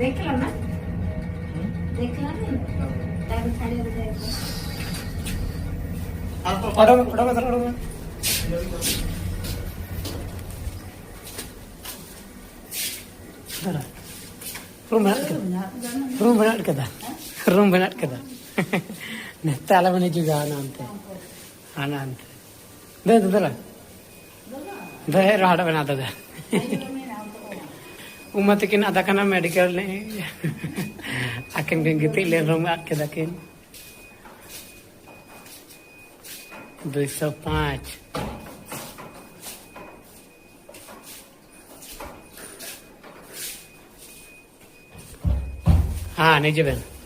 দেখলাম না দেখলাম তারপর ছাড়িয়ে দেয় ওটা रूम बना कदा ताला बने juga nanti anante deh deh rada bana dada umat kin ada kana medical ne akan gengiti len room kada kin 205 हाँ नहीं जी बहन